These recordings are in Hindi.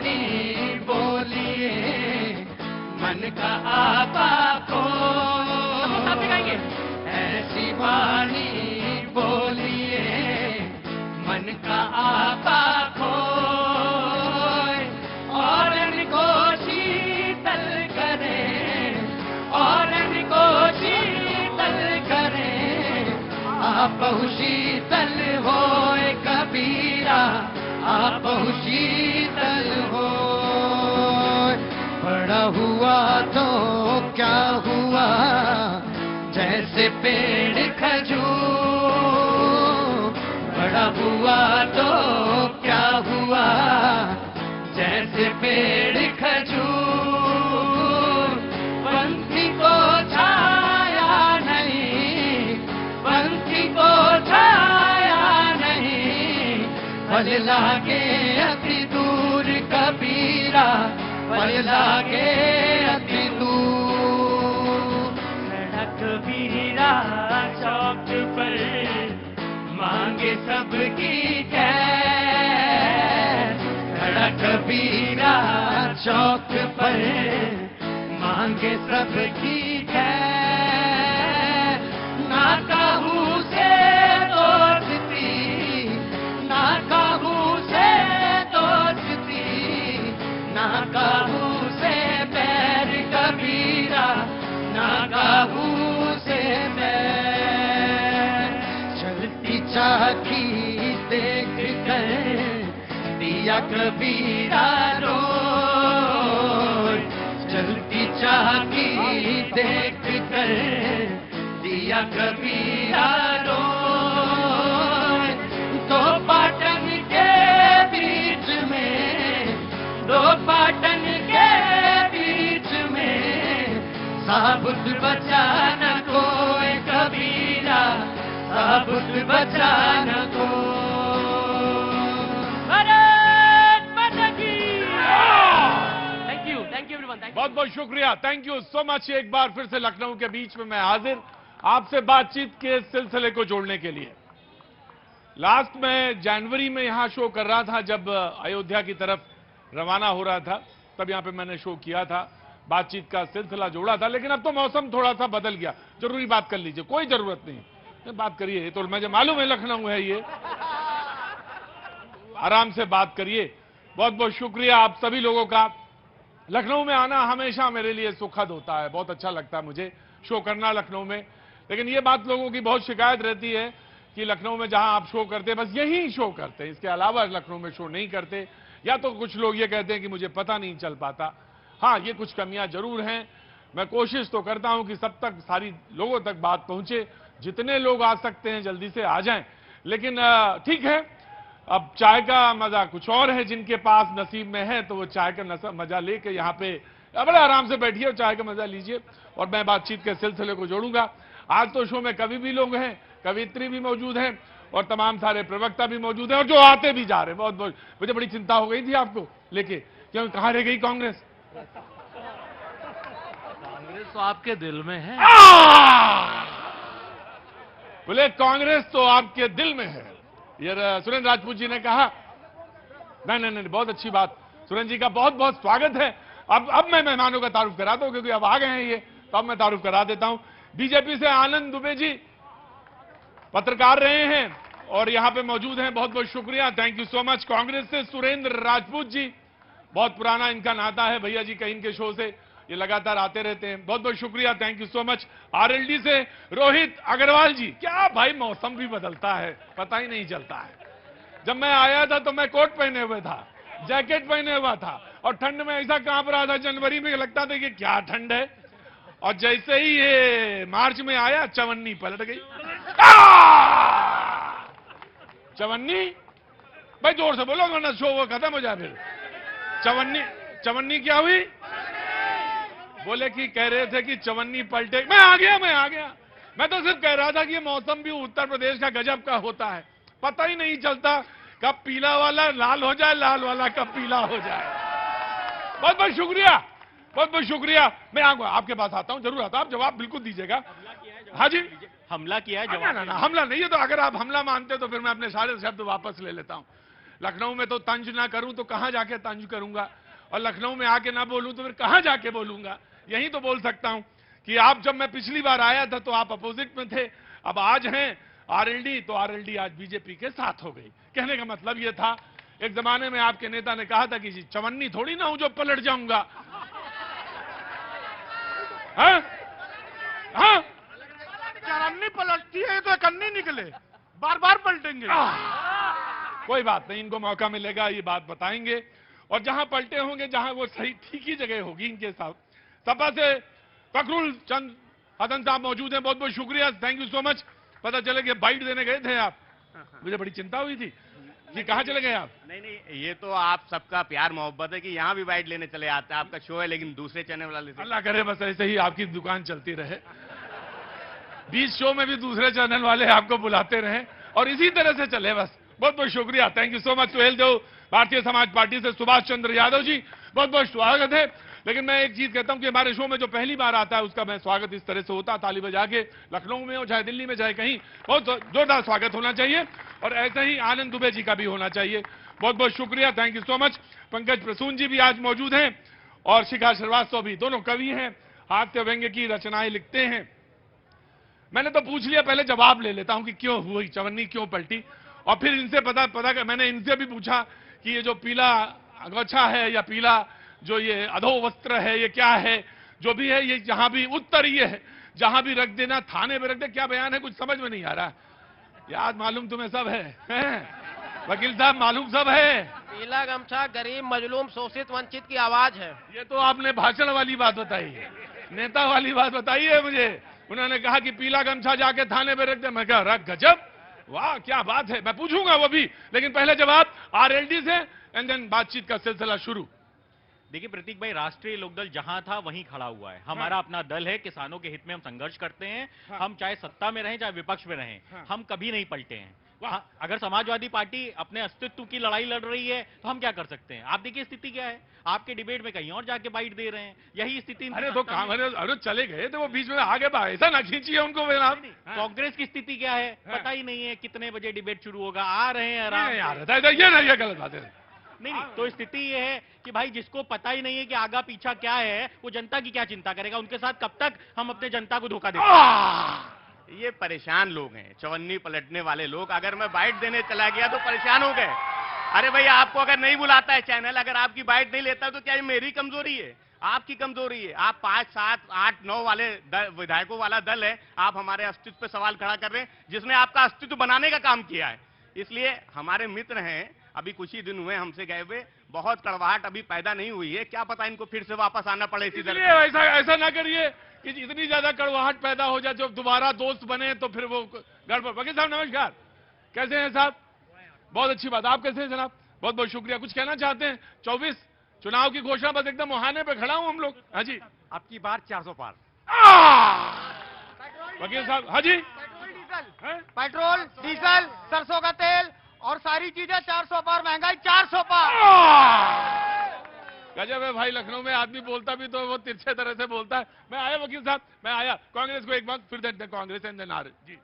वाणी बोलिए मन का आपा को, ऐसी वाणी बोलिए मन का आपा को, और इनको शीतल करें, और इनको शीतल करें, आप शीतल होए कबीरा, आप शीतल हो। बड़ा हुआ तो क्या हुआ, जैसे पेड़ खजूर, बड़ा हुआ तो क्या हुआ, जैसे पेड़ खजूर, पंछी को छाया नहीं, पंछी को छाया नहीं, फल लागे अति दूर कबीरा, फल लागे अति दूर। कबीरा चौक पर मांगे सबकी खैर, खड़ा कबीरा चौक पर मांगे सबकी खैर, ना काहू से दोस्ती, ना काहू से दोस्ती, ना काहू से बैर कबीरा, ना काहू से बैर। चलती चाकी देख कर दिया कबीरा रोए, चलती चाकी देख कर दिया कबीरा रोए। दो पाटन के बीच में, दो पाटन के बीच में, साबुत बचा न कोई कबीरा, साबुत बचा न को। थैंक यू एवरीवन, बहुत बहुत शुक्रिया, थैंक यू सो मच। एक बार फिर से लखनऊ के बीच में मैं हाजिर, आपसे बातचीत के सिलसिले को जोड़ने के लिए। लास्ट में जनवरी में यहां शो कर रहा था, जब अयोध्या की तरफ रवाना हो रहा था, तब यहां पे मैंने शो किया था, बातचीत का सिलसिला जोड़ा था। लेकिन अब तो मौसम थोड़ा सा बदल गया, जरूरी बात कर लीजिए, कोई जरूरत नहीं, बात करिए, तो मुझे मालूम है लखनऊ है ये, आराम से बात करिए। बहुत बहुत शुक्रिया आप सभी लोगों का। लखनऊ में आना हमेशा मेरे लिए सुखद होता है, बहुत अच्छा लगता है मुझे शो करना लखनऊ में। लेकिन ये बात लोगों की बहुत शिकायत रहती है कि लखनऊ में जहां आप शो करते हैं बस यही शो करते हैं, इसके अलावा लखनऊ में शो नहीं करते, या तो कुछ लोग ये कहते हैं कि मुझे पता नहीं चल पाता। हाँ, ये कुछ कमियां जरूर हैं, मैं कोशिश तो करता हूं कि सब तक, सारी लोगों तक बात पहुंचे, जितने लोग आ सकते हैं जल्दी से आ जाएं। लेकिन ठीक है, अब चाय का मजा कुछ और है, जिनके पास नसीब में है तो वो चाय का मजा लेके यहाँ पे बड़े आराम से बैठिए और चाय का मजा लीजिए, और मैं बातचीत के सिलसिले को जोड़ूंगा। आज तो शो में कवि भी लोग हैं, कवित्री भी मौजूद हैं, और तमाम सारे प्रवक्ता भी मौजूद हैं, और जो आते भी जा रहे हैं। बहुत बहुत मुझे बड़ी चिंता हो गई थी आपको लेके, क्योंकि कहां रह गई कांग्रेस? कांग्रेस तो आपके दिल में है। बोले कांग्रेस तो आपके दिल में है, ये सुरेंद्र राजपूत जी ने कहा। नहीं नहीं नहीं, बहुत अच्छी बात, सुरेंद्र जी का बहुत बहुत स्वागत है। अब मैं मेहमानों का तारुफ कराता हूं, क्योंकि अब आ गए हैं ये, तो अब मैं तारुफ करा देता हूं। बीजेपी से आनंद दुबे जी पत्रकार रहे हैं और यहां पे मौजूद हैं, बहुत बहुत शुक्रिया, thank you so much. Congress से सुरेंद्र राजपूत जी, बहुत पुराना इनका नाता है, भैया जी कहीं के शो से ये लगातार आते रहते हैं, बहुत बहुत शुक्रिया, thank you so much. RLD से रोहित अग्रवाल जी, क्या भाई मौसम भी बदलता है, पता ही नहीं चलता है। जब मैं आया था तो मैं कोट पहने हुए था, जैकेट पहने हुआ था, और ठंड में ऐसा कांप रहा था, जनवरी में लगता था कि क्या ठंड है, और जैसे ही ये मार्च में आया चवन्नी पलट गई। चवन्नी भाई जोर से बोलो वरना शो वो खत्म हो जाए फिर। चवन्नी, चवन्नी क्या हुई? बोले कि कह रहे थे कि चवन्नी पलटे। मैं आ गया मैं तो सिर्फ कह रहा था कि ये मौसम भी उत्तर प्रदेश का गजब का होता है, पता ही नहीं चलता कब पीला वाला लाल हो जाए, लाल वाला कब पीला हो जाए। बहुत बहुत शुक्रिया, बहुत बहुत शुक्रिया। मैं आपके पास आता हूं, जरूर आता हूं, आप जवाब बिल्कुल दीजिएगा। हाँ जी, हमला किया है जवाब? ना हमला नहीं है, तो अगर आप हमला मानते तो फिर मैं अपने सारे शब्द वापस ले लेता हूं। लखनऊ में तो तंज ना करूं तो कहां जाके तंज करूंगा, और लखनऊ में आके ना बोलूं तो फिर कहां जाके बोलूंगा। यही तो बोल सकता हूं कि आप, जब मैं पिछली बार आया था तो आप अपोजिट में थे, अब आज हैं आरएलडी, तो आरएलडी आज बीजेपी के साथ हो गई। कहने का मतलब यह था, एक जमाने में आपके नेता ने कहा था कि जी चवन्नी थोड़ी ना हूं जो पलट जाऊंगा। हाँ? हाँ? चवन्नी पलटती है तो कन्नी निकले, बार बार पलटेंगे। कोई बात नहीं, इनको मौका मिलेगा, ये बात बताएंगे, और जहां पलटे होंगे, जहां वो सही ठीक ही जगह होगी इनके साथ। सपा से फखरुल चंद हसन साहब मौजूद हैं, बहुत बहुत शुक्रिया, थैंक यू सो मच। पता चले कि बाइट देने गए थे आप, मुझे बड़ी चिंता हुई थी कि कहां चले गए आप। नहीं, ये तो आप सबका प्यार मोहब्बत है कि यहाँ भी बाइट लेने चले आते हैं। आपका शो है लेकिन दूसरे चैनल वाले से। अल्लाह करे बस ऐसे ही आपकी दुकान चलती रहे, 20 शो में भी दूसरे चैनल वाले आपको बुलाते रहे और इसी तरह से चले बस। बहुत बहुत शुक्रिया, thank you so much. Suhel Dev Bharatiya Samaj party से, सुभाष चंद्र यादव जी बहुत बहुत स्वागत है। लेकिन मैं एक चीज कहता हूं कि हमारे शो में जो पहली बार आता है उसका मैं स्वागत इस तरह से होता, ताली बजा के, लखनऊ में हो चाहे दिल्ली में चाहे कहीं, बहुत जोरदार स्वागत होना चाहिए, और ऐसे ही आनंद दुबे जी का भी होना चाहिए। बहुत बहुत शुक्रिया, thank you so much. Pankaj Prasoon ji भी आज मौजूद हैं और शिखा श्रीवास्तव भी, दोनों कवि हैं, हास्य व्यंग्य की रचनाएं लिखते हैं। मैंने तो पूछ लिया, पहले जवाब ले लेता हूं कि क्यों हुई चवन्नी, क्यों पलटी, और फिर इनसे मैंने इनसे भी पूछा कि ये जो पीला अगोछा है या पीला जो ये अधो वस्त्र है, ये क्या है, जो भी है, ये जहां भी उत्तर ये है, जहां भी रख देना, थाने में रख दे, क्या बयान है, कुछ समझ में नहीं आ रहा। याद मालूम तुम्हें सब है? वकील साहब मालूम सब है। पीला गमछा गरीब मजलूम शोषित वंचित की आवाज है। ये तो आपने भाषण वाली बात बताई है, नेता वाली बात बताई है मुझे। उन्होंने कहा कि पीला गमछा जाके थाने में रख दे, मैं कहा रख, गजब, वाह क्या बात है, मैं पूछूंगा वो भी, लेकिन पहले जवाब आरएलडी से एंड देन बातचीत का सिलसिला शुरू। देखिए प्रतीक भाई, राष्ट्रीय लोकदल जहां था वहीं खड़ा हुआ है। हमारा अपना दल है, किसानों के हित में हम संघर्ष करते हैं। हम चाहे सत्ता में रहें चाहे विपक्ष में रहें, हम कभी नहीं पलटे हैं। अगर समाजवादी पार्टी अपने अस्तित्व की लड़ाई लड़ रही है तो हम क्या कर सकते हैं? आप देखिए स्थिति क्या है, आपके डिबेट में कहीं और जाके बाइट दे रहे हैं, यही स्थिति। अरे तो काम, अरे चले गए तो वो बीच में आगे ऐसा ना खींचिए उनको। कांग्रेस की स्थिति क्या है पता ही नहीं है, कितने बजे डिबेट शुरू होगा, आ रहे हैं आराम। ये गलत बात है। नहीं, तो स्थिति ये है कि भाई जिसको पता ही नहीं है कि आगा पीछा क्या है, वो जनता की क्या चिंता करेगा? उनके साथ कब तक हम अपने जनता को धोखा देंगे? ये परेशान लोग हैं, चवन्नी पलटने वाले लोग। अगर मैं बाइट देने चला गया तो परेशान हो गए। अरे भाई, आपको अगर नहीं बुलाता है चैनल, अगर आपकी बाइट नहीं लेता तो क्या ये मेरी कमजोरी है? आपकी कमजोरी है। आप 5, 7, 8, 9 वाले विधायकों वाला दल है, आप हमारे अस्तित्व पे सवाल खड़ा कर रहे हैं, जिसने आपका अस्तित्व बनाने का काम किया है। इसलिए हमारे मित्र हैं, अभी कुछ ही दिन हुए हमसे गए हुए, बहुत कड़वाहट अभी पैदा नहीं हुई है, क्या पता इनको फिर से वापस आना पड़े इसी दल पे। ऐसा ना करिए कि इतनी ज्यादा कड़वाहट पैदा हो जाए, जब दोबारा दोस्त बने तो फिर वो गड़बड़। वकील साहब नमस्कार, कैसे हैं साहब? बहुत अच्छी बात, आप कैसे हैं जनाब? बहुत बहुत शुक्रिया। कुछ कहना चाहते हैं? 24 चुनाव की घोषणा, बस एकदम मुहाने पे खड़ा हूं हम लोग। हाँ जी, आपकी बार 400 पार। वकील साहब, हाँ जी, पेट्रोल डीजल सरसों का तेल और सारी चीजें 400 पार, महंगाई 400 पार। गजब है भाई, लखनऊ में आदमी बोलता भी तो वो तिरछे तरह से बोलता है। मैं आया वकील साहब, मैं आया। कांग्रेस को एक वक्त, फिर देते कांग्रेस एंड देन आर जी।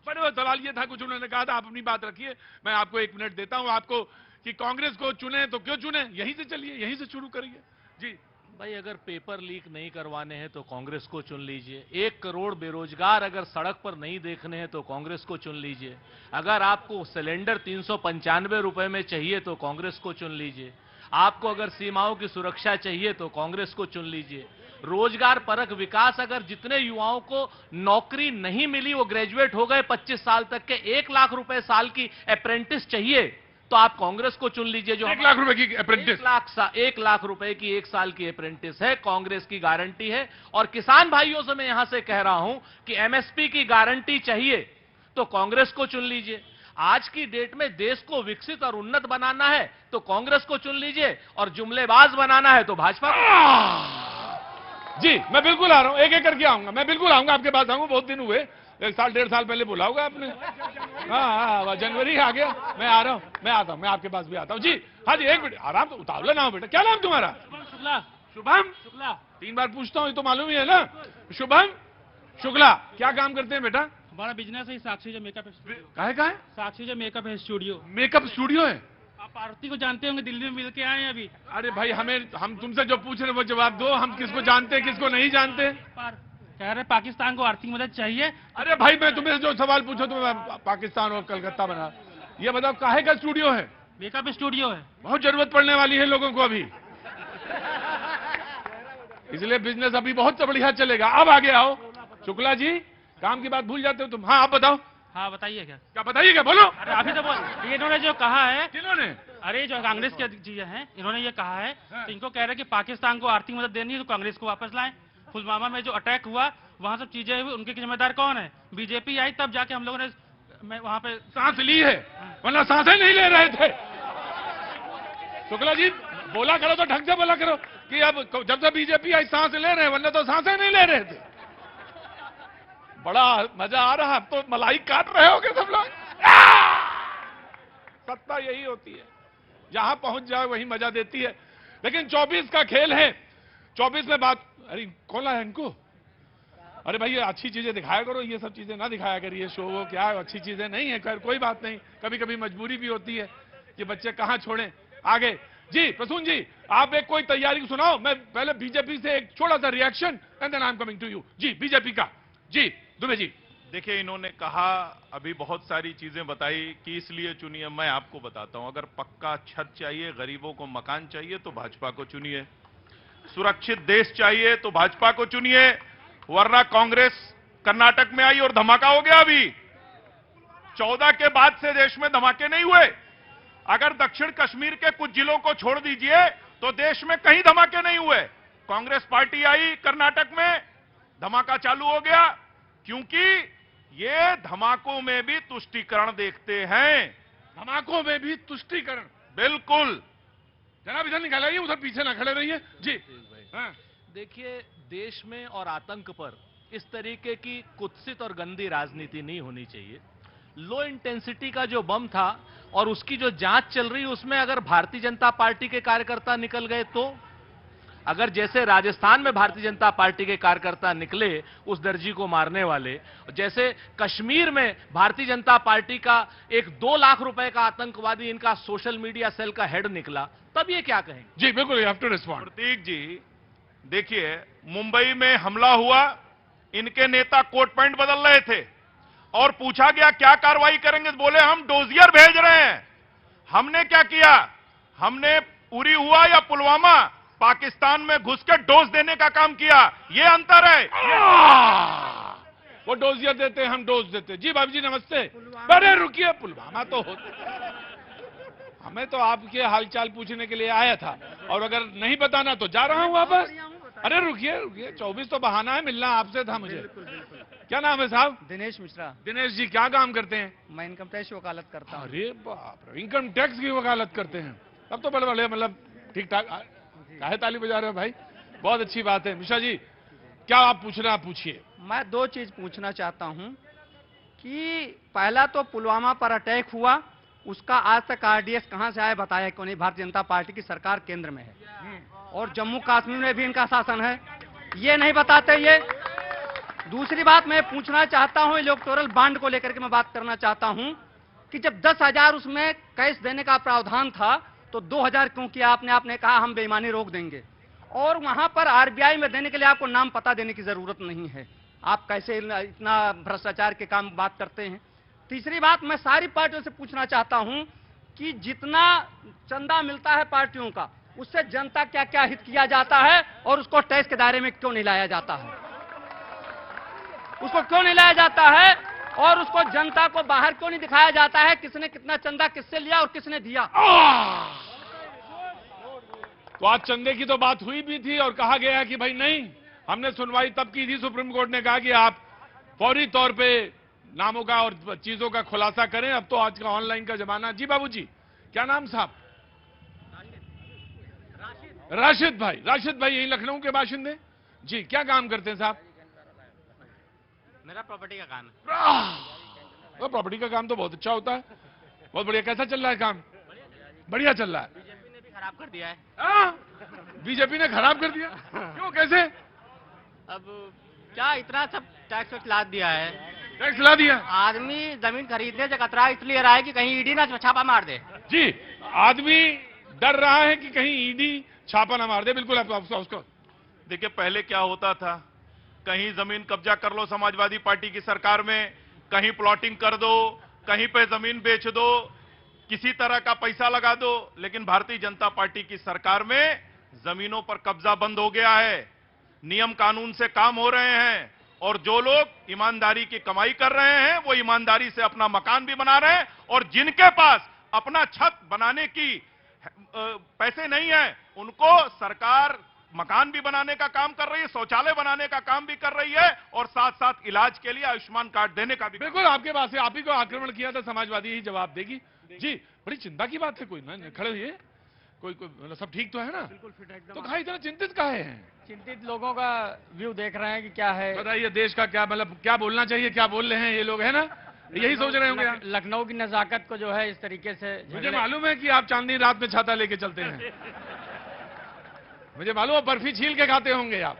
पर वो सवाल ये था, कुछ उन्होंने कहा था, आप अपनी बात रखिए, मैं आपको 1 मिनट देता हूं आपको, कि कांग्रेस को चुने तो क्यों चुने? यहीं से चलिए, यहीं से शुरू करिए जी। भाई अगर पेपर लीक नहीं करवाने हैं तो कांग्रेस को चुन लीजिए। 1 करोड़ बेरोजगार अगर सड़क पर नहीं देखने हैं तो कांग्रेस को चुन लीजिए। अगर आपको सिलेंडर 395 रुपए में चाहिए तो कांग्रेस को चुन लीजिए। आपको अगर सीमाओं की सुरक्षा चाहिए तो कांग्रेस को चुन लीजिए। रोजगार परक विकास, अगर जितने युवाओं को नौकरी नहीं मिली, वो ग्रेजुएट हो गए 25 साल तक के, 1 लाख रुपए साल की अप्रेंटिस चाहिए तो आप कांग्रेस को चुन लीजिए। जो 1 लाख रुपए की अप्रेंटिस, 1 लाख रुपए की 1 साल की अप्रेंटिस है, कांग्रेस की गारंटी है। और किसान भाइयों से मैं यहां से कह रहा हूं कि एमएसपी की गारंटी चाहिए तो कांग्रेस को चुन लीजिए। आज की डेट में देश को विकसित और उन्नत बनाना है तो कांग्रेस को चुन लीजिए, और जुमलेबाज बनाना है तो भाजपा को। जी मैं बिल्कुल आ रहा हूं, एक एक करके आऊंगा, मैं बिल्कुल आऊंगा आपके पास आऊंगा। बहुत दिन हुए, 1 साल 1.5 साल पहले बोला होगा आपने। हाँ, जनवरी आ गया, मैं आ रहा हूं, मैं आता हूं, मैं आपके पास भी आता हूं जी। हाँ जी, 1 मिनट आराम से, उतावला ना हो बेटा। क्या नाम तुम्हारा? शुक्ला। शुभम शुक्ला। 3 बार पूछता हूं, ये तो मालूम ही है ना। शुभम शुक्ला, क्या काम करते हैं बेटा? हमारा बिजनेस है साक्षी जो मेकअप स्टूडियो। कहाँ है? साक्षी जो मेकअप है स्टूडियो। मेकअप स्टूडियो है? आप आरती को जानते होंगे, दिल्ली में मिल के आए हैं अभी। अरे भाई, हम तुमसे जो पूछ रहे हैं वो जवाब दो। हम किसको जानते हैं, किसको नहीं जानते? कह रहे पाकिस्तान को आर्थिक मदद चाहिए। अरे भाई, मैं तुम्हें जो सवाल पूछो तो पाकिस्तान और कलकत्ता बना, ये बताओ काहे का स्टूडियो है? मेकअप स्टूडियो है। बहुत जरूरत पड़ने वाली है लोगों को अभी, इसलिए बिजनेस अभी बहुत बढ़िया चलेगा। अब आगे आओ शुक्ला जी, काम की बात भूल जाते हो तुम। हाँ, आप बताओ। हाँ बताइए। क्या बताइए, क्या बोलो। अरे अभी तो बोल, इन्होंने जो कहा है। किन्होंने? अरे जो कांग्रेस के चीजें हैं, इन्होंने ये कहा है, तो इनको कह रहे हैं कि पाकिस्तान को आर्थिक मदद देनी है तो कांग्रेस को वापस लाएं। पुलवामा में जो अटैक हुआ, वहाँ सब चीजें हुई, उनके जिम्मेदार कौन है? बीजेपी आई तब जाके हम लोगों ने वहाँ पे सांस ली है, वरना सांसें नहीं ले रहे थे। शुक्ला जी, बोला करो तो ढंग से बोला करो कि अब जब से बीजेपी आई सांस ले रहे हैं, वरना तो सांसें नहीं ले रहे थे। बड़ा मजा आ रहा है, अब तो मलाई काट रहे होगे सब लोग। सत्ता यही होती है, जहां पहुंच जाए वही मजा देती है। लेकिन 24 का खेल है, 24 में बात। अरे खोला है इनको। अरे भाई, ये अच्छी चीजें दिखाया करो, ये सब चीजें ना दिखाया करिए। शो वो क्या है, अच्छी चीजें नहीं है। खैर कोई बात नहीं, कभी कभी मजबूरी भी होती है कि बच्चे कहां छोड़ें। आगे जी, प्रसून जी, आप एक कोई तैयारी सुनाओ। मैं पहले बीजेपी से एक छोटा सा reaction and then I am coming to you. जी, बीजेपी का। जी दुबे जी। देखिए, इन्होंने कहा अभी बहुत सारी चीजें बताई कि इसलिए चुनिए। मैं आपको बताता हूं, अगर पक्का छत चाहिए, गरीबों को मकान चाहिए तो भाजपा को चुनिए। सुरक्षित देश चाहिए तो भाजपा को चुनिए, वरना कांग्रेस कर्नाटक में आई और धमाका हो गया। अभी 14 के बाद से देश में धमाके नहीं हुए। अगर दक्षिण कश्मीर के कुछ जिलों को छोड़ दीजिए तो देश में कहीं धमाके नहीं हुए। कांग्रेस पार्टी आई कर्नाटक में, धमाका चालू हो गया, क्योंकि ये धमाकों में भी तुष्टीकरण देखते हैं। धमाकों में भी तुष्टीकरण? बिल्कुल। जनाब इधर निकालिए, उधर पीछे ना खड़े रहिए। जी हाँ। देखिए, देश में और आतंक पर इस तरीके की कुत्सित और गंदी राजनीति नहीं होनी चाहिए। लो इंटेंसिटी का जो बम था और उसकी जो जांच चल रही है, उसमें अगर भारतीय जनता पार्टी के कार्यकर्ता निकल गए तो, अगर जैसे राजस्थान में भारतीय जनता पार्टी के कार्यकर्ता निकले उस दर्जी को मारने वाले, जैसे कश्मीर में भारतीय जनता पार्टी का एक 2 लाख रुपए का आतंकवादी इनका सोशल मीडिया सेल का हेड निकला, तब ये क्या कहेंगे? जी बिल्कुल, यू हैव टू रिस्पॉन्ड। प्रतीक जी, देखिए, मुंबई में हमला हुआ, इनके नेता कोट पैंट बदल रहे थे और पूछा गया क्या कार्रवाई करेंगे, तो बोले हम डोजियर भेज रहे हैं। हमने क्या किया? हमने उरी हुआ या पुलवामा, पाकिस्तान में घुस के डोज देने का काम किया। ये अंतर है। वो डोजियर देते, हम डोज देते। जी बाबू जी नमस्ते। अरे रुकिए, पुलवामा तो हमें तो आपके हालचाल पूछने के लिए आया था, और अगर नहीं बताना तो जा रहा हूं वापस। अरे रुकिए रुकिए, 24 तो बहाना है, मिलना आपसे था मुझे। क्या नाम है साहब? दिनेश मिश्रा। दिनेश जी, क्या काम करते हैं? मैं इनकम टैक्स की वकालत करता हूँ। अरे बाप रे, इनकम टैक्स की वकालत करते हैं, तब तो बड़े बड़े मतलब ठीक ठाक। काहे ताली बजा रहे हो भाई, बहुत अच्छी बात है। मिश्रा जी, क्या आप पूछना, आप पूछिए। मैं 2 चीज पूछना चाहता हूं कि पहला तो पुलवामा पर अटैक हुआ, उसका आज तक आरडीएक्स कहां से आया बताया क्यों नहीं? भारतीय जनता पार्टी की सरकार केंद्र में है और जम्मू कश्मीर में भी इनका शासन है, ये नहीं बताते ये। दूसरी बात मैं पूछना चाहता हूं, इलेक्टोरल बॉन्ड को लेकर के मैं बात करना चाहता हूं कि जब 10,000 उसमें कैश देने का प्रावधान था तो 2,000 क्यों किया आपने? आपने कहा हम बेईमानी रोक देंगे, और वहां पर आरबीआई में देने के लिए आपको नाम पता देने की जरूरत नहीं है। आप कैसे इतना भ्रष्टाचार के काम बात करते हैं? तीसरी बात, मैं सारी पार्टियों से पूछना चाहता हूं कि जितना चंदा मिलता है पार्टियों का, उससे जनता क्या क्या हित किया जाता है और उसको टैक्स के दायरे में क्यों नहीं लाया जाता है? उसको क्यों नहीं लाया जाता है और उसको जनता को बाहर क्यों नहीं दिखाया जाता है? किसने कितना चंदा किससे लिया और किसने दिया? तो आज चंदे की तो बात हुई भी थी और कहा गया कि भाई नहीं, हमने सुनवाई तब की थी, सुप्रीम कोर्ट ने कहा कि आप फौरी तौर पे नामों का और चीजों का खुलासा करें। अब तो आज का ऑनलाइन का जमाना। जी बाबूजी, क्या नाम साहब? राशिद भाई। राशिद भाई यही लखनऊ के बाशिंदे? जी, क्या काम करते हैं साहब? मेरा प्रॉपर्टी का काम है। तो प्रॉपर्टी का काम तो बहुत अच्छा होता है, बहुत बढ़िया। कैसा चल रहा है काम? बढ़िया चल रहा है। बीजेपी ने भी खराब कर दिया है। बीजेपी ने खराब कर दिया? क्यों, कैसे? अब क्या इतना सब टैक्स लाद दिया है, टैक्स ला दिया। आदमी जमीन खरीदने से कतरा इसलिए रहा है कि कहीं ईडी ना छापा मार दे। जी, आदमी डर रहा है कि कहीं ईडी छापा ना मार दे। बिल्कुल उसको देखिए, पहले क्या होता था, कहीं जमीन कब्जा कर लो समाजवादी पार्टी की सरकार में, कहीं प्लॉटिंग कर दो, कहीं पे जमीन बेच दो, किसी तरह का पैसा लगा दो। लेकिन भारतीय जनता पार्टी की सरकार में जमीनों पर कब्जा बंद हो गया है, नियम कानून से काम हो रहे हैं, और जो लोग ईमानदारी की कमाई कर रहे हैं वो ईमानदारी से अपना मकान भी बना रहे हैं, और जिनके पास अपना छत बनाने की पैसे नहीं है उनको सरकार मकान भी बनाने का काम कर रही है, शौचालय बनाने का काम भी कर रही है, और साथ साथ इलाज के लिए आयुष्मान कार्ड देने का भी। बिल्कुल आपके पास से आप ही को आक्रमण किया था, समाजवादी ही जवाब देगी। जी, बड़ी चिंता की बात है। कोई ना खड़े हुए, कोई मतलब सब ठीक तो है ना? बिल्कुल फिट एकदम। तो कहा इतना चिंतित काहे हैं? चिंतित लोगों का व्यू देख रहे हैं कि क्या है। बताइए, देश का क्या मतलब, क्या बोलना चाहिए, क्या बोल रहे हैं ये लोग, है ना? यही सोच रहे होंगे। लखनऊ की नजाकत को जो है इस तरीके से, मुझे मालूम है कि आप चांदनी रात में छाता लेके चलते हैं। मुझे मालूम है, बर्फी छील के खाते होंगे आप।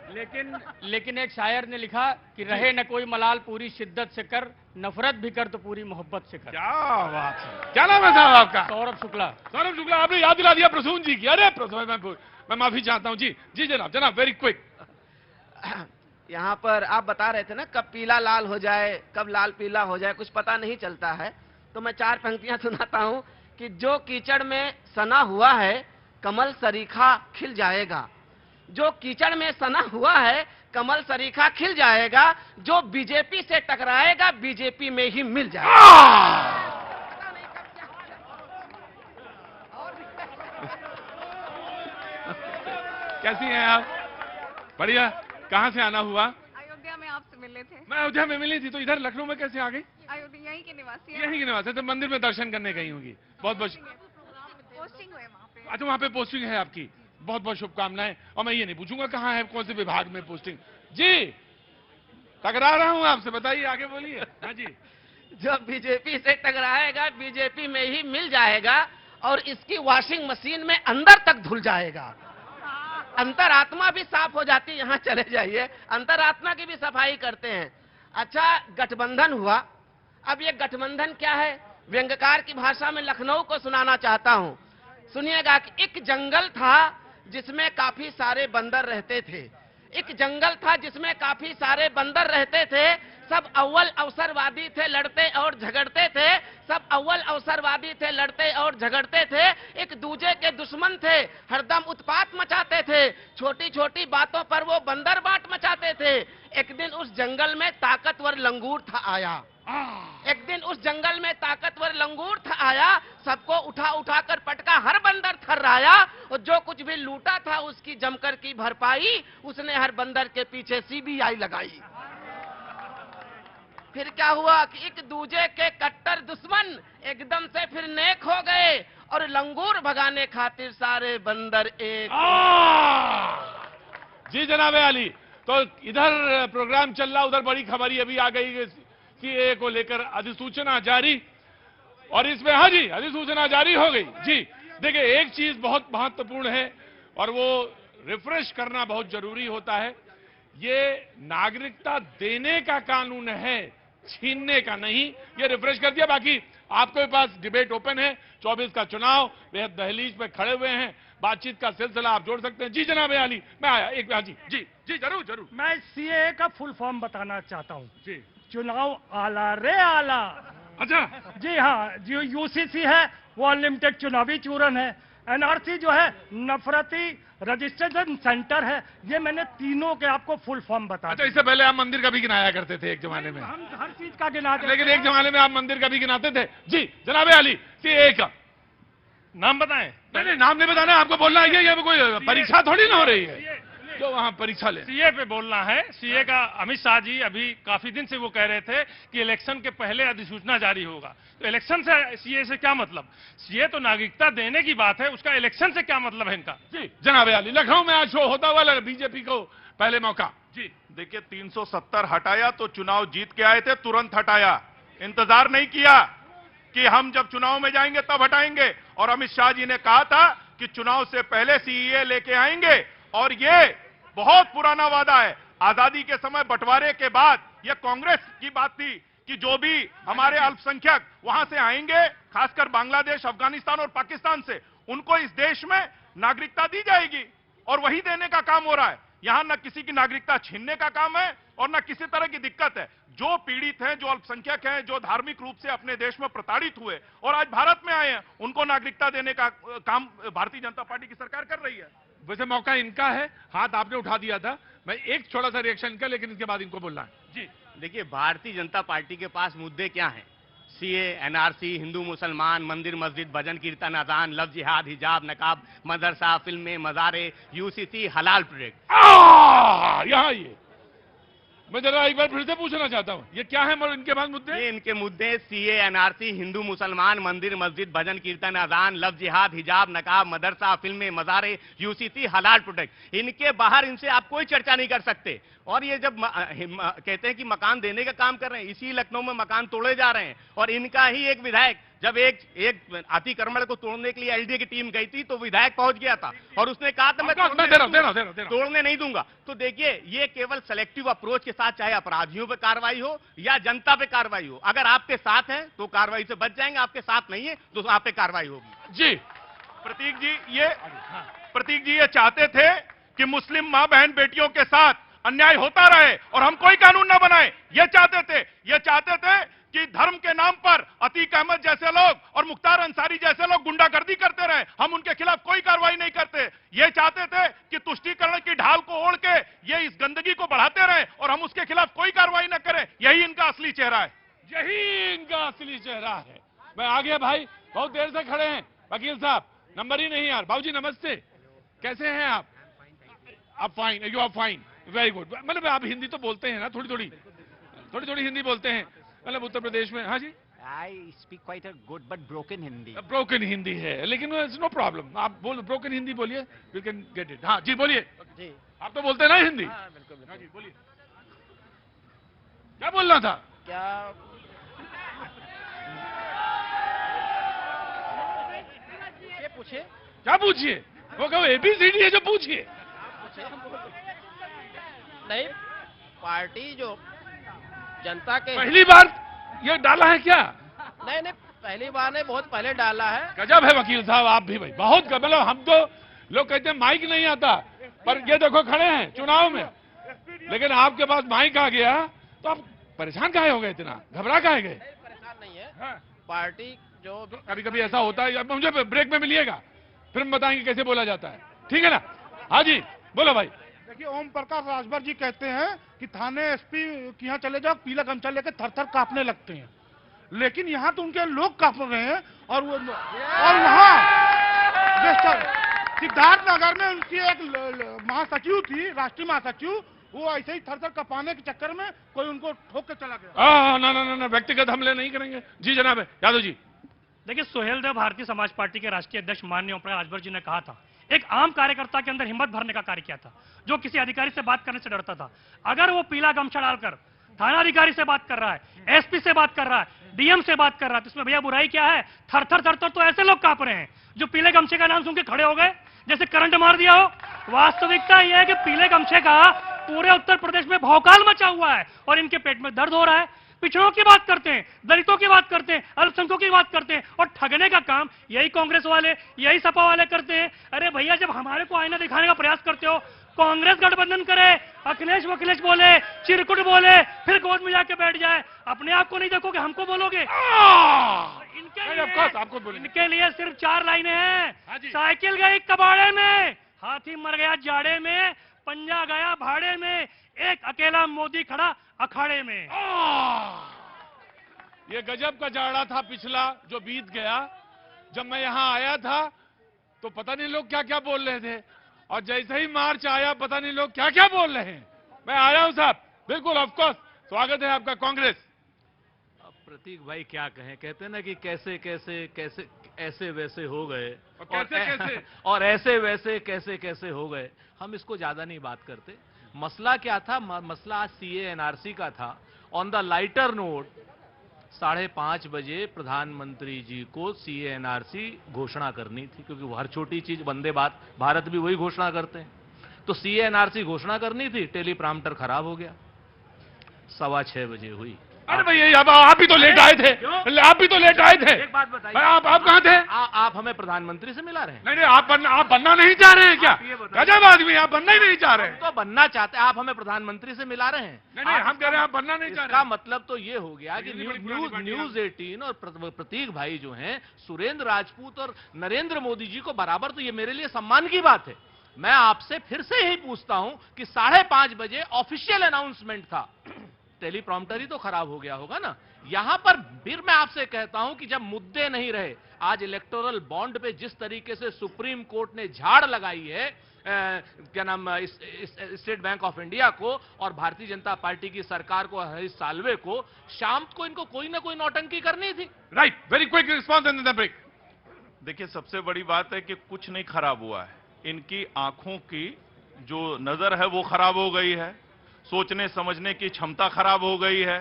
लेकिन एक शायर ने लिखा कि रहे न कोई मलाल पूरी शिद्दत से कर, नफरत भी कर तो पूरी मोहब्बत से कर। क्या बात है। क्या नाम है साहब आपका? सौरभ शुक्ला। सौरभ शुक्ला, आपने याद दिला दिया प्रसून जी की। अरे प्रसून, मैं माफी चाहता हूँ। जी जी जनाब वेरी क्विक। यहाँ पर आप बता रहे थे ना, कब पीला लाल हो जाए, कब लाल पीला हो जाए, कुछ पता नहीं चलता है। तो मैं 4 पंक्तियां सुनाता हूँ कि जो कीचड़ में सना हुआ है कमल सरीखा खिल जाएगा, जो कीचड़ में सना हुआ है कमल सरीखा खिल जाएगा, जो बीजेपी से टकराएगा बीजेपी में ही मिल जाएगा। कैसी हैं आप? बढ़िया। कहाँ से आना हुआ? अयोध्या में आपसे मिले थे। मैं अयोध्या में मिली थी, तो इधर लखनऊ में कैसे आ गई? अयोध्या यहीं के निवासी हैं। यहीं के निवासी, तो मंदिर में दर्शन करने गई होंगी। बहुत बहुत पोस्टिंग हुए वहाँ पे। अच्छा, वहाँ पे पोस्टिंग है आपकी। बहुत बहुत शुभकामनाएं। और मैं ये नहीं पूछूंगा कहाँ है, कौन से विभाग में पोस्टिंग। जी, टकरा रहा हूँ आपसे, बताइए, आगे बोलिए। हाँ जी। जो बीजेपी से टकराएगा बीजेपी में ही मिल जाएगा, और इसकी वॉशिंग मशीन में अंदर तक धुल जाएगा। अंतरात्मा भी साफ हो जाती है। यहाँ चले जाइए, अंतरात्मा की भी सफाई करते हैं। अच्छा, गठबंधन हुआ। अब ये गठबंधन क्या है, व्यंग्यकार की भाषा में लखनऊ को सुनाना चाहता हूँ। सुनिएगा कि एक जंगल था जिसमें काफी सारे बंदर रहते थे। एक जंगल था जिसमें काफी सारे बंदर रहते थे। सब अव्वल अवसरवादी थे, लड़ते और झगड़ते थे। सब अव्वल अवसरवादी थे, लड़ते और झगड़ते थे। एक दूजे के दुश्मन थे, हरदम उत्पात मचाते थे। छोटी छोटी बातों पर वो बंदर बाट मचाते थे। एक दिन उस जंगल में ताकतवर लंगूर था आया। एक दिन उस जंगल में ताकतवर लंगूर था आया, सबको उठा उठा कर पटका, हर बंदर थर्राया, और जो कुछ भी लूटा था उसकी जमकर की भरपाई उसने हर बंदर के पीछे सीबीआई लगाई। फिर क्या हुआ कि एक दूजे के कट्टर दुश्मन एकदम से फिर नेक हो गए, और लंगूर भगाने खातिर सारे बंदर एक। जी जनाब आली, तो इधर प्रोग्राम चल रहा, उधर बड़ी खबरी अभी आ गई कि ए को लेकर अधिसूचना जारी, और इसमें हाँ जी अधिसूचना जारी हो गई। जी देखिए, एक चीज बहुत महत्वपूर्ण है, और वो रिफ्रेश करना बहुत जरूरी होता है। ये नागरिकता देने का कानून है, छीनने का नहीं। ये रिफ्रेश कर दिया। बाकी आपके पास डिबेट ओपन है। 24 का चुनाव, बेहद दहलीज पे खड़े हुए हैं, बातचीत का सिलसिला आप जोड़ सकते हैं। जी जनाब आली, मैं आया एक। हाँ जी जी जी जरूर जरूर। मैं सीए का फुल फॉर्म बताना चाहता हूँ। जी, चुनाव आला रे आला। अच्छा, जी हाँ, जो यूसीसी है वो अनलिमिटेड चुनावी चूरन है। एनआरसी जो है नफरती रजिस्ट्रेशन सेंटर है। ये मैंने तीनों के आपको फुल फॉर्म बता। अच्छा, इससे पहले आप मंदिर का भी गिनाया करते थे एक जमाने में। हम हर चीज का गिनाते, लेकिन एक जमाने में आप मंदिर का भी गिनाते थे। जी जनाब आली, सीए का नाम बताएं। नहीं, नाम नहीं बताना, आपको बोलना है। ये कोई परीक्षा थोड़ी ना हो रही है जो वहां परीक्षा ले। सीए पे बोलना है। सीए का अमित शाह जी अभी काफी दिन से वो कह रहे थे कि इलेक्शन के पहले अधिसूचना जारी होगा। तो इलेक्शन से सीए से क्या मतलब? सीए तो नागरिकता देने की बात है, उसका इलेक्शन से क्या मतलब है इनका? जी जनाब आली, लखनऊ में आज शो होता हुआ बीजेपी को पहले मौका। जी देखिए, 370 हटाया तो चुनाव जीत के आए थे, तुरंत हटाया, इंतजार नहीं किया कि हम जब चुनाव में जाएंगे तब हटाएंगे। और अमित शाह जी ने कहा था कि चुनाव से पहले सीए लेके आएंगे, और ये बहुत पुराना वादा है। आजादी के समय बंटवारे के बाद यह कांग्रेस की बात थी कि जो भी हमारे अल्पसंख्यक वहां से आएंगे, खासकर बांग्लादेश, अफगानिस्तान और पाकिस्तान से, उनको इस देश में नागरिकता दी जाएगी और वही देने का काम हो रहा है। यहां न किसी की नागरिकता छीनने का काम है और न किसी तरह की दिक्कत है। जो पीड़ित हैं, जो अल्पसंख्यक हैं, जो धार्मिक रूप से अपने देश में प्रताड़ित हुए और आज भारत में आए हैं, उनको नागरिकता देने का काम भारतीय जनता पार्टी की सरकार कर रही है। वैसे मौका इनका है, हाथ आपने उठा दिया था, मैं एक छोटा सा रिएक्शन इनका, लेकिन इसके बाद इनको बोलना है जी। देखिए, भारतीय जनता पार्टी के पास मुद्दे क्या हैं? सीए, एनआरसी, हिंदू मुसलमान, मंदिर मस्जिद, भजन कीर्तन, अजान, लफ्ज जिहाद, हिजाब, नकाब, मदरसा, फिल्में, मजारे, यूसीसी, हलाल प्रोजेक्ट। यहाँ ये मैं जरा एक बार फिर से पूछना चाहता हूँ, ये क्या है इनके पास मुद्दे? ये इनके मुद्दे सीए, एनआरसी, हिंदू मुसलमान, मंदिर मस्जिद, भजन कीर्तन, अजान, लफ्ज जिहाद, हिजाब, नकाब, मदरसा, फिल्में, मजारे, यूसीसी, हलाल प्रोडक्ट। इनके बाहर इनसे आप कोई चर्चा नहीं कर सकते। और ये जब कहते हैं कि मकान देने का काम कर रहे हैं, इसी लखनऊ में मकान तोड़े जा रहे हैं। और इनका ही एक विधायक जब एक अतिक्रमण को तोड़ने के लिए एलडीए की टीम गई थी, तो विधायक पहुंच गया था और उसने कहा था मैं तोड़ने नहीं दूंगा। तो देखिए, ये केवल सेलेक्टिव अप्रोच के साथ, चाहे अपराधियों पे कार्रवाई हो या जनता पे कार्रवाई हो, अगर आपके साथ है तो कार्रवाई से बच जाएंगे, आपके साथ नहीं है तो आप पे कार्रवाई होगी। जी प्रतीक जी ये चाहते थे कि मुस्लिम मां बहन बेटियों के साथ अन्याय होता रहे और हम कोई कानून न बनाए। ये चाहते थे कि धर्म के नाम पर अतीक अहमद जैसे लोग और मुख्तार अंसारी जैसे लोग गुंडागर्दी करते रहे, हम उनके खिलाफ कोई कार्रवाई नहीं करते। ये चाहते थे कि तुष्टीकरण की ढाल को ओढ़ के ये इस गंदगी को बढ़ाते रहे और हम उसके खिलाफ कोई कार्रवाई न करें। यही इनका असली चेहरा है। मैं आ गया भाई, बहुत देर से खड़े हैं वकील साहब, नंबर ही नहीं यार। बाबूजी नमस्ते, कैसे हैं आप? Fine, you are fine, very good. मतलब आप हिंदी तो बोलते हैं ना, थोड़ी थोड़ी हिंदी बोलते हैं, मतलब उत्तर प्रदेश में। हाँ जी, I speak quite a good but broken Hindi. Broken Hindi है, लेकिन इट्स नो प्रॉब्लम, आप बोल ब्रोकन हिंदी बोलिए, वी कैन गेट इट। हाँ जी बोलिए जी, आप तो बोलते हैं ना हिंदी। हाँ बिल्कुल। हाँ जी बोलिए, क्या बोलना था? क्या पूछिए, क्या पूछिए? वो कहो ABCD है जो पूछिए। नहीं, पार्टी जो जनता के पहली बार ये डाला है क्या? नहीं, पहली बार नहीं, बहुत पहले डाला है। गजब है वकील साहब, आप भी भाई बहुत, मतलब हम तो लोग कहते हैं माइक नहीं आता, पर ये देखो खड़े हैं चुनाव में, लेकिन आपके पास माइक आ गया तो आप परेशान काहे हो गए, इतना घबरा काहे गए? परेशान नहीं है। पार्टी जो कभी कभी ऐसा होता है, मुझे ब्रेक में मिलिएगा, फिर हम बताएंगे कैसे बोला जाता है, ठीक है ना? हाँ जी बोलो भाई। देखिए, ओम प्रकाश राजभर जी कहते हैं कि थाने एसपी के यहाँ चले जाओ, पीला गमछा लेकर थर-थर कांपने लगते हैं, लेकिन यहाँ तो उनके लोग कांप रहे हैं। और वहाँ सिद्धार्थ नगर में उनकी एक महासचिव थी, राष्ट्रीय महासचिव, वो ऐसे ही थर-थर कपाने के चक्कर में कोई उनको ठोक के चला गया। ना, व्यक्तिगत हमले नहीं करेंगे। जी जनाब यादव जी। देखिए, सोहेल देव भारतीय समाज पार्टी के राष्ट्रीय अध्यक्ष माननीय ओम प्रकाश राजभर जी ने कहा था, एक आम कार्यकर्ता के अंदर हिम्मत भरने का कार्य किया था, जो किसी अधिकारी से बात करने से डरता था। अगर वो पीला गमछा डालकर थाना अधिकारी से बात कर रहा है, एसपी से बात कर रहा है, डीएम से बात कर रहा है, तो इसमें भैया बुराई क्या है? थर-थर तो ऐसे लोग कांप रहे हैं जो पीले गमछे का नाम सुन के खड़े हो गए जैसे करंट मार दिया हो। वास्तविकता यह है कि पीले गमछे का पूरे उत्तर प्रदेश में भौकाल मचा हुआ है और इनके पेट में दर्द हो रहा है। पिछड़ों की बात करते हैं, दलितों की बात करते हैं, अल्पसंख्यकों की बात करते हैं, और ठगने का काम यही कांग्रेस वाले, यही सपा वाले करते हैं। अरे भैया, जब हमारे को आईना दिखाने का प्रयास करते हो, कांग्रेस गठबंधन करे, अखिलेश वखिलेश बोले, चिरकुट बोले, फिर गोद में जाके बैठ जाए, अपने आप को नहीं देखोगे, हमको बोलोगे। इनके लिए सिर्फ 4 लाइनें हैं। साइकिल गई कबाड़े में, हाथी मर गया जाड़े में, पंजा गया भाड़े में, एक अकेला मोदी खड़ा अखाड़े में। ये गजब का जाड़ा था पिछला जो बीत गया। जब मैं यहां आया था तो पता नहीं लोग क्या क्या बोल रहे थे, और जैसे ही मार्च आया पता नहीं लोग क्या क्या बोल रहे हैं। मैं आया हूं साहब, बिल्कुल ऑफ कोर्स स्वागत है आपका कांग्रेस। अब प्रतीक भाई क्या कहें, कहते हैं ना कि कैसे कैसे कैसे ऐसे वैसे हो गए, और ऐसे वैसे कैसे कैसे हो गए। हम इसको ज्यादा नहीं बात करते। मसला क्या था? मसला आज सीए एनआरसी का था। ऑन द लाइटर नोट 5:30 बजे प्रधानमंत्री जी को सीए एनआरसी घोषणा करनी थी, क्योंकि हर छोटी चीज वंदे भारत भी वही घोषणा करते हैं। तो सीए एनआरसी घोषणा करनी थी, टेलीप्रॉम्प्टर खराब हो गया, 6:15 बजे हुई। अरे भैया आप भी तो लेट आए थे, आप भी तो लेट आए थे। एक बात बताइए, आप कहाँ थे? आप हमें प्रधानमंत्री से मिला रहे हैं? नहीं, आप बनना नहीं चाह रहे हैं क्या? गजब आदमी, आप बनना ही नहीं चाह रहे हैं। तो बनना चाहते हैं, आप हमें प्रधानमंत्री से मिला रहे हैं? नहीं, हम कह रहे हैं आप बनना नहीं चाह रहे। इसका मतलब तो ये हो गया कि न्यूज 18 और प्रतीक भाई जो हैं, सुरेंद्र राजपूत और नरेंद्र मोदी जी को बराबर, तो ये मेरे लिए सम्मान की बात है। मैं आपसे फिर से यही पूछता हूं कि 5:30 बजे ऑफिशियल अनाउंसमेंट था, टेलीप्रॉम्प्टर ही तो खराब हो गया होगा ना। यहां पर फिर मैं आपसे कहता हूं कि जब मुद्दे नहीं रहे, आज इलेक्टोरल बॉन्ड पे जिस तरीके से सुप्रीम कोर्ट ने झाड़ लगाई है क्या नाम स्टेट बैंक ऑफ इंडिया को और भारतीय जनता पार्टी की सरकार को, हरीश साल्वे को, शाम को इनको कोई ना कोई नौटंकी करनी थी। Right, very quick response in the break. देखिए, सबसे बड़ी बात है कि कुछ नहीं खराब हुआ है, इनकी आंखों की जो नजर है वो खराब हो गई है, सोचने समझने की क्षमता खराब हो गई है,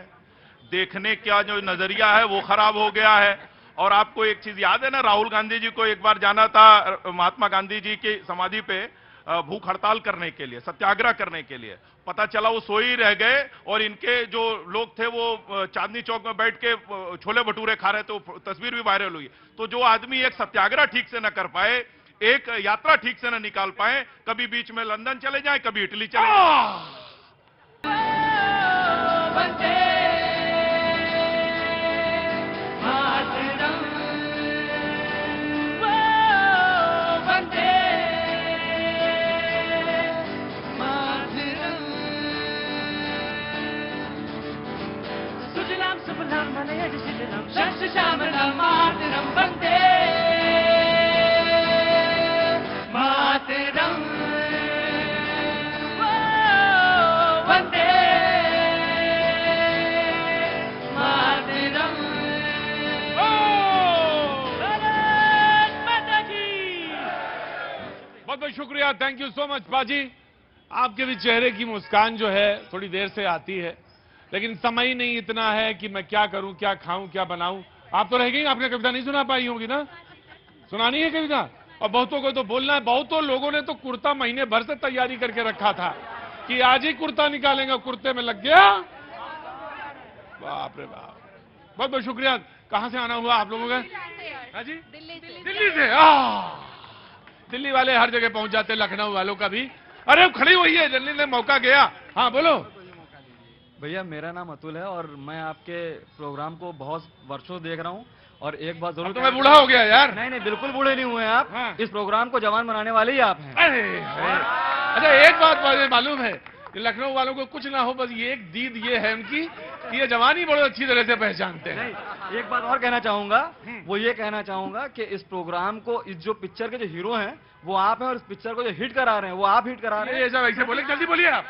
देखने का जो नजरिया है वो खराब हो गया है। और आपको एक चीज याद है ना, राहुल गांधी जी को एक बार जाना था महात्मा गांधी जी की समाधि पे भूख हड़ताल करने के लिए, सत्याग्रह करने के लिए। पता चला वो सो ही रह गए और इनके जो लोग थे वो चांदनी चौक में बैठ के छोले भटूरे खा रहे थे, तो तस्वीर भी वायरल हुई। तो जो आदमी एक सत्याग्रह ठीक से न कर पाए, एक यात्रा ठीक से न निकाल पाए, कभी बीच में लंदन चले जाए, कभी इटली चले जाए। बहुत शुक्रिया, थैंक यू सो मच बाजी। आपके भी चेहरे की मुस्कान जो है थोड़ी देर से आती है, लेकिन समय ही नहीं इतना है कि मैं क्या करूं, क्या खाऊं, क्या बनाऊं। आप तो रह गई, आपने कविता नहीं सुना पाई होगी ना, सुनानी है कविता। और बहुतों को तो बोलना है, बहुतों लोगों ने तो कुर्ता महीने भर से तैयारी करके रखा था कि आज ही कुर्ता निकालेंगे, कुर्ते में लग गया। बाप रे बाप, बहुत बहुत शुक्रिया। कहां से आना हुआ आप लोगों का? हाँ जी, दिल्ली से। दिल्ली वाले हर जगह पहुंच जाते, लखनऊ वालों का भी। अरे खड़ी हुई है, दिल्ली ने मौका गया। हाँ बोलो भैया। मेरा नाम अतुल है और मैं आपके प्रोग्राम को बहुत वर्षों देख रहा हूँ। और एक बात जरूर, तो मैं बूढ़ा हो गया यार। नहीं, बिल्कुल बूढ़े नहीं हुए आप। हाँ। इस प्रोग्राम को जवान बनाने वाले ही आप हैं। अच्छा, एक बात मुझे मालूम है कि लखनऊ वालों को कुछ ना हो, बस ये एक दीद ये है उनकी कि ये जवानी बहुत अच्छी तरह से पहचानते हैं। नहीं, एक बात और कहना चाहूंगा, वो ये कहना चाहूंगा कि इस प्रोग्राम को, इस जो पिक्चर के जो हीरो हैं वो आप हैं, और इस पिक्चर को जो हिट करा रहे हैं वो आप हिट करा रहे हैं। ये सब ऐसे बोले, जल्दी बोलिए आप।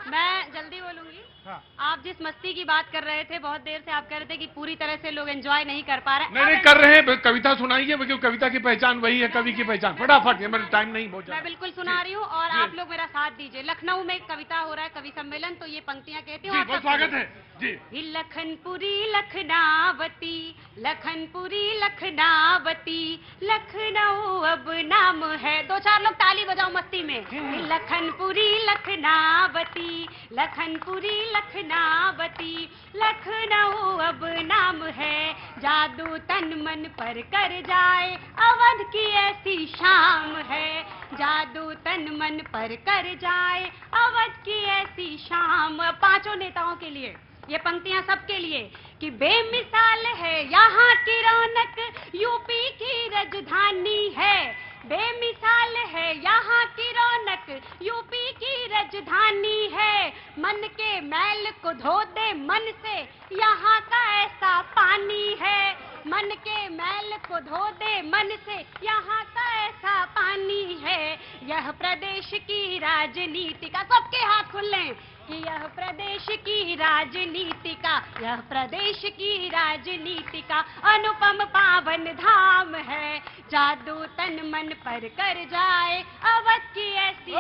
मैं जल्दी बोलूंगी। आप जिस मस्ती की बात कर रहे थे, बहुत देर से आप कह रहे थे कि पूरी तरह से लोग एंजॉय नहीं कर पा रहे। नहीं कर रहे हैं, कविता सुनाइए, क्योंकि कविता की पहचान वही है, कवि की पहचान। फटाफट, ये मेरा टाइम नहीं बहुत। मैं बिल्कुल सुना रही हूँ और आप लोग मेरा साथ दीजिए। लखनऊ में कविता हो रहा है, कवि सम्मेलन, तो ये पंक्तियां कहती हूँ। बहुत स्वागत है जी। लखनपुरी लखनावती, लखनपुरी लखनावती, लखनऊ अब नाम है। 2-4 लोग ताली बजाओ मस्ती में। लखनपुरी लखनावती, लखनपुरी लखनावती, लखनऊ अब नाम है। जादू तन मन पर कर जाए, अवध की ऐसी शाम है। जादू तन मन पर कर जाए, अवध की ऐसी शाम। 5 नेताओं के लिए ये पंक्तियां, सबके लिए कि बेमिसाल है यहाँ की रौनक, यूपी की राजधानी है। बेमिसाल है यहाँ की रौनक, यूपी की राजधानी है। मन के मैल को धो दे मन से, यहाँ का ऐसा पानी है। मन के मैल को धो दे मन से, यहाँ का ऐसा पानी है। यह प्रदेश की राजनीति का, सबके हाथ खुल लें कि यह प्रदेश की राजनीति का, यह प्रदेश की राजनीति का अनुपम पावन धाम है। जादू तन मन पर कर जाए, अवध की ऐसी।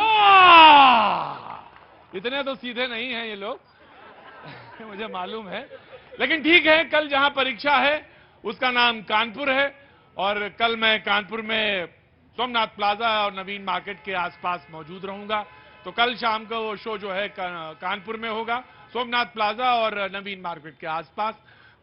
इतने तो सीधे नहीं हैं ये लोग मुझे मालूम है, लेकिन ठीक है। कल जहां परीक्षा है उसका नाम कानपुर है, और कल मैं कानपुर में सोमनाथ प्लाजा और नवीन मार्केट के आसपास मौजूद रहूंगा। तो कल शाम को वो शो जो है कानपुर में होगा। सोमनाथ प्लाजा और नवीन मार्केट के आसपास।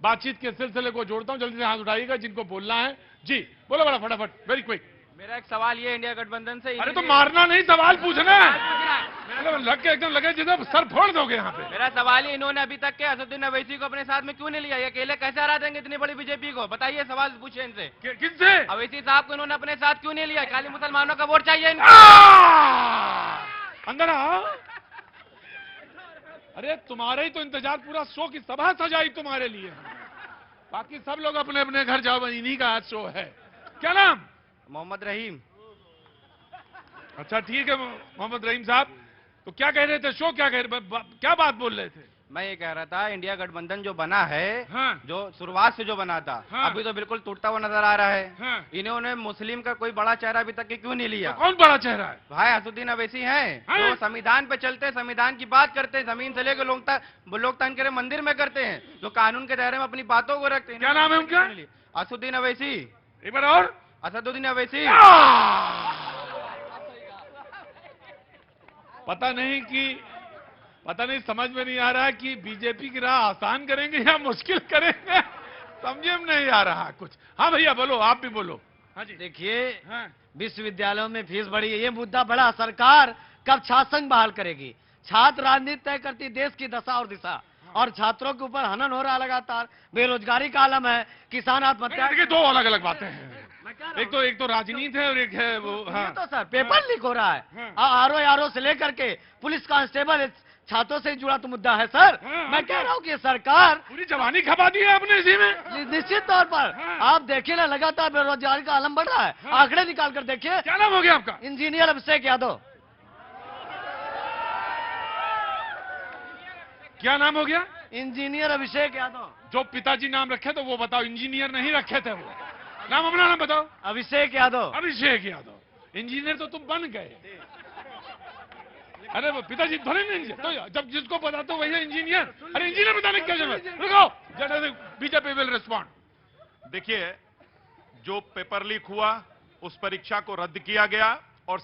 बातचीत के सिलसिले को जोड़ता हूं, जल्दी से हाथ उठाइएगा जिनको बोलना है। जी बोलो बड़ा फटाफट, वेरी क्विक। मेरा एक सवाल ये इंडिया गठबंधन से। अरे तो मारना नहीं, सवाल पूछना है। लग के एकदम लगे जैसे सर फोड़ दोगे यहाँ पे। मेरा सवाल ही, इन्होंने अभी तक के असदुद्दीन अवैसी को अपने साथ में क्यों नहीं लिया? ये अकेले कैसे हरा देंगे इतनी बड़ी बीजेपी को? बताइए, सवाल पूछे इनसे। किनसे? अवैसी साहब को इन्होंने अपने साथ क्यों नहीं लिया? खाली मुसलमानों का वोट चाहिए इनको। अंदर आओ। अरे तुम्हारे ही तो इंतजार, पूरा शो की सभा सजाई तुम्हारे लिए। बाकी सब लोग अपने अपने घर जाओ, इन्हीं का आज शो है। क्या नाम? मोहम्मद रहीम। अच्छा ठीक है मोहम्मद रहीम साहब, तो क्या कह रहे थे? शो क्या कह रहे, क्या बात बोल रहे थे? मैं ये कह रहा था, इंडिया गठबंधन जो बना है, हाँ। जो शुरुआत से जो बना था, हाँ। अभी तो बिल्कुल टूटता हुआ नजर आ रहा है। हाँ। इन्होंने मुस्लिम का कोई बड़ा चेहरा अभी तक के क्यों नहीं लिया? तो कौन बड़ा चेहरा है? भाई असदुद्दीन अवैसी हैं, हाँ। जो संविधान पे चलते, संविधान की बात करते हैं, जमीन से लेकर लोकतंत्र के मंदिर में करते हैं, जो कानून के दायरे में अपनी बातों को रखते हैं। क्या नाम है उनका? असदुद्दीन अवैसी। एक बार और। असदुद्दीन अवैसी। पता नहीं समझ में नहीं आ रहा है कि बीजेपी की राह आसान करेंगे या मुश्किल करेंगे, समझे में नहीं आ रहा कुछ। हाँ भैया बोलो, आप भी बोलो। हाँ जी। देखिए, विश्वविद्यालयों में फीस बढ़ी है, ये मुद्दा बड़ा। सरकार कब छात्र संघ बहाल करेगी? छात्र राजनीति तय करती देश की दशा और दिशा, और छात्रों के ऊपर हनन हो रहा है लगातार। बेरोजगारी का आलम है, किसान आत्महत्या। देखिए, दो अलग अलग बातें हैं। एक तो राजनीति है और एक है वो। हाँ। तो सर पेपर लीक हो रहा है, आरओ से लेकर के पुलिस कांस्टेबल छात्रों से जुड़ा तो मुद्दा है सर। मैं कह रहा हूँ कि सरकार पूरी जवानी खपा दी है आपने इसी में। निश्चित तौर पर आप देखिए ना, लगातार बेरोजगारी का आलम बढ़ रहा है। आंकड़े निकाल कर देखिए। क्या नाम हो गया आपका? इंजीनियर अभिषेक यादव। क्या नाम हो गया? इंजीनियर अभिषेक यादव। जो पिताजी नाम रखे तो वो बताओ, इंजीनियर नहीं रखे थे वो। नाम अपना नाम बताओ। अभिषेक यादव। अभिषेक यादव। इंजीनियर तो तुम बन गए। अरे वो पिताजी थोड़े नहीं, तो जब जिसको पता तो वही इंजीनियर। अरे इंजीनियर बताने की क्या जरूरत? रुको, बीजेपी विल रिस्पॉन्ड। देखिए, जो पेपर लीक हुआ उस परीक्षा को रद्द किया गया और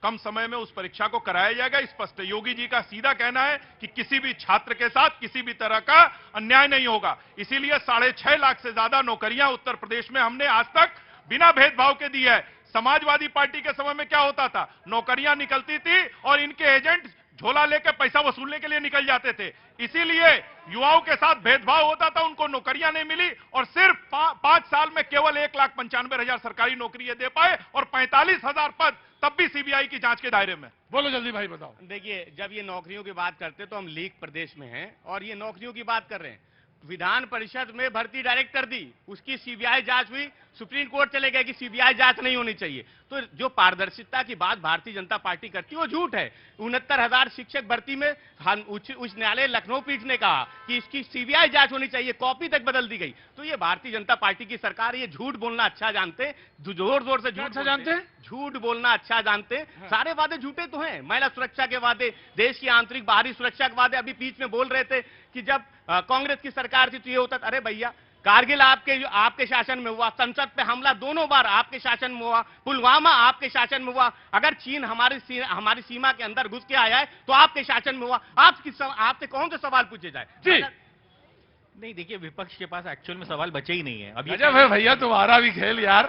कम समय में उस परीक्षा को कराया जाएगा, स्पष्ट है। योगी जी का सीधा कहना है कि किसी भी छात्र के साथ किसी भी तरह का अन्याय नहीं होगा। इसीलिए 6.5 लाख से ज्यादा नौकरियां उत्तर प्रदेश में हमने आज तक बिना भेदभाव के दी है। समाजवादी पार्टी के समय में क्या होता था? नौकरियां निकलती थी और इनके एजेंट झोला लेकर पैसा वसूलने के लिए निकल जाते थे। इसीलिए युवाओं के साथ भेदभाव होता था, उनको नौकरियां नहीं मिली और सिर्फ 5 साल में केवल 1,95,000 सरकारी नौकरियां दे पाए और 45,000 पद तब भी सीबीआई की जांच के दायरे में। बोलो जल्दी भाई बताओ। देखिए, जब ये नौकरियों की बात करते तो हम लीक प्रदेश में हैं और ये नौकरियों की बात कर रहे हैं। विधान परिषद में भर्ती डायरेक्ट कर दी, उसकी सीबीआई जांच हुई, सुप्रीम कोर्ट चले गए कि सीबीआई जांच नहीं होनी चाहिए। तो जो पारदर्शिता की बात भारतीय जनता पार्टी करती है वो झूठ है। 69,000 शिक्षक भर्ती में उच्च न्यायालय लखनऊ पीठ ने कहा कि इसकी सीबीआई जांच होनी चाहिए, कॉपी तक बदल दी गई। तो ये भारतीय जनता पार्टी की सरकार ये झूठ बोलना अच्छा जानते, जोर जोर से झूठ अच्छा जानते हैं, झूठ बोलना अच्छा जानते। सारे वादे झूठे तो हैं। महिला सुरक्षा के वादे, देश की आंतरिक बाहरी सुरक्षा के वादे। अभी बीच में बोल रहे थे कि जब कांग्रेस की सरकार थी तो ये होता था। अरे भैया, कारगिल आपके शासन में हुआ, संसद पे हमला दोनों बार आपके शासन में हुआ, पुलवामा आपके शासन में हुआ। अगर चीन हमारी सीमा के अंदर घुस के आया है तो आपके शासन में हुआ। आपसे कौन से सवाल पूछे जाए? जी नहीं, देखिए, विपक्ष के पास एक्चुअल में सवाल बचे ही नहीं है अभी। गजब है भैया तुम्हारा भी खेल यार।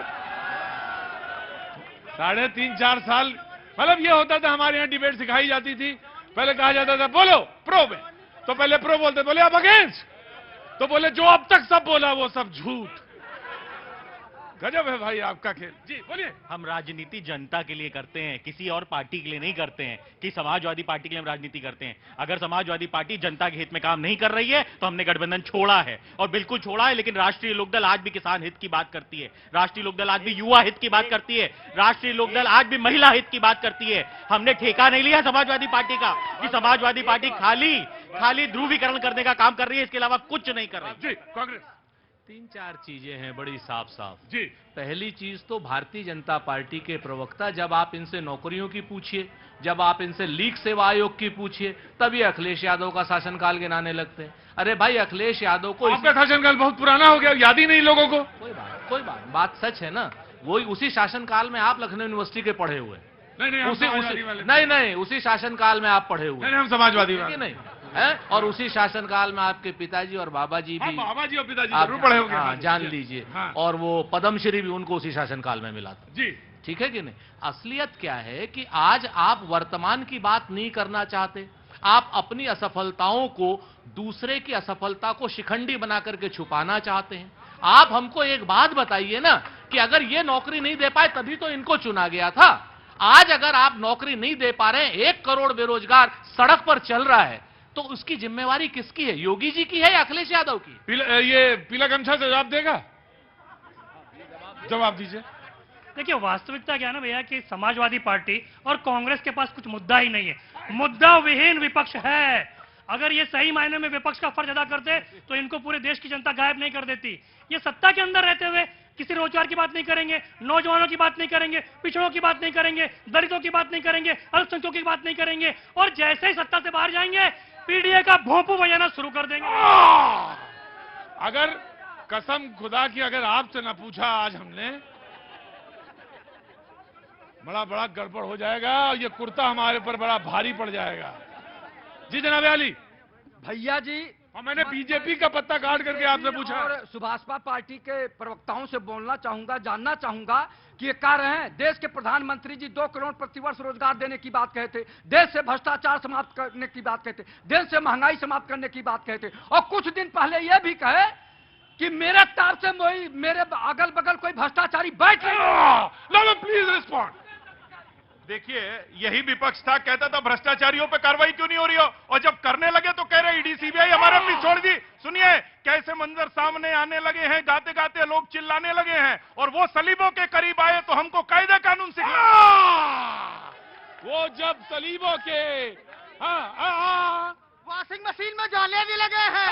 3.5-4 साल मतलब ये होता था, हमारे यहाँ डिबेट सिखाई जाती थी। पहले कहा जाता था बोलो प्रो में, तो पहले प्रो बोलते, बोले अब अगेंस्ट, तो बोले जो अब तक सब बोला वो सब झूठ। गजब है भाई आपका खेल। जी बोलिए। हम राजनीति जनता के लिए करते हैं, किसी और पार्टी के लिए नहीं करते हैं कि समाजवादी पार्टी के लिए हम राजनीति करते हैं। अगर समाजवादी पार्टी जनता के हित में काम नहीं कर रही है तो हमने गठबंधन छोड़ा है, और बिल्कुल छोड़ा है। लेकिन राष्ट्रीय लोकदल आज भी किसान हित की बात करती है, राष्ट्रीय लोकदल आज भी युवा हित की बात करती है, राष्ट्रीय लोकदल आज भी महिला हित की बात करती है। हमने ठेका नहीं लिया समाजवादी पार्टी का कि समाजवादी पार्टी खाली ध्रुवीकरण करने का काम कर रही है, इसके अलावा कुछ नहीं कर रही। जी कांग्रेस 3-4 चीजें हैं बड़ी साफ साफ। जी पहली चीज तो भारतीय जनता पार्टी के प्रवक्ता, जब आप इनसे नौकरियों की पूछिए, जब आप इनसे लीक सेवा आयोग की पूछिए, तभी अखिलेश यादव का शासनकाल गिनाने लगते हैं। अरे भाई, अखिलेश यादव को आपका शासनकाल बहुत पुराना हो गया, याद ही नहीं लोगों को। कोई बात सच है ना। वही उसी शासनकाल में आप लखनऊ यूनिवर्सिटी के पढ़े हुए। नहीं, उसी शासनकाल में आप पढ़े हुए। नहीं, हम समाजवादी वाले। नहीं, है? और उसी शासनकाल में आपके पिताजी और बाबा जी भी, बाबा जी और पिताजी आप जरूर पढ़े होंगे। हाँ, जान लीजिए। हाँ। और वो पद्मश्री भी उनको उसी शासनकाल में मिला था। जी ठीक है कि नहीं? असलियत क्या है कि आज आप वर्तमान की बात नहीं करना चाहते, आप अपनी असफलताओं को दूसरे की असफलता को शिखंडी बना करके छुपाना चाहते हैं। आप हमको एक बात बताइए ना कि अगर ये नौकरी नहीं दे पाए तभी तो इनको चुना गया था। आज अगर आप नौकरी नहीं दे पा रहे हैं, 1 करोड़ बेरोजगार सड़क पर चल रहा है, तो उसकी जिम्मेवारी किसकी है? योगी जी की है या अखिलेश यादव की? ये पीला गमछा जवाब देगा, जवाब दीजिए। देखिए वास्तविकता क्या है ना भैया कि समाजवादी पार्टी और कांग्रेस के पास कुछ मुद्दा ही नहीं है, मुद्दा विहीन विपक्ष है। अगर ये सही मायने में विपक्ष का फर्ज अदा करते तो इनको पूरे देश की जनता गायब नहीं कर देती। ये सत्ता के अंदर रहते हुए किसी रोजगार की बात नहीं करेंगे, नौजवानों की बात नहीं करेंगे, पिछड़ों की बात नहीं करेंगे, दलितों की बात नहीं करेंगे, अल्पसंख्यकों की बात नहीं करेंगे, और जैसे ही सत्ता से बाहर जाएंगे पीडीए का भोंपू बजाना शुरू कर देंगे। अगर कसम खुदा की अगर आपसे न पूछा आज हमने, बड़ा गड़बड़ हो जाएगा और ये कुर्ता हमारे ऊपर बड़ा भारी पड़ जाएगा। जी जनाब अली भैया जी, और मैंने बीजेपी का पत्ता काट करके आपसे पूछा। और सुभाषपा पार्टी के प्रवक्ताओं से बोलना चाहूंगा, जानना चाहूंगा कि ये कह रहे हैं देश के प्रधानमंत्री जी 2 करोड़ प्रतिवर्ष रोजगार देने की बात कहे थे, देश से भ्रष्टाचार समाप्त करने की बात कहते, देश से महंगाई समाप्त करने की बात कहते, और कुछ दिन पहले यह भी कहे कि मेरे तार से मेरे अगल बगल कोई भ्रष्टाचारी बैठ रहे। Please respond. देखिए यही विपक्ष था, कहता था भ्रष्टाचारियों पे कार्रवाई क्यों नहीं हो रही हो, और जब करने लगे तो कह रहे ईडी सीबीआई हमारे अपनी छोड़ दी। सुनिए कैसे मंजर सामने आने लगे हैं, गाते गाते लोग चिल्लाने लगे हैं, और वो सलीबों के करीब आए तो हमको कायदे कानून सिखला। वो जब सलीबों के वॉशिंग मशीन में जाले भी लगे हैं।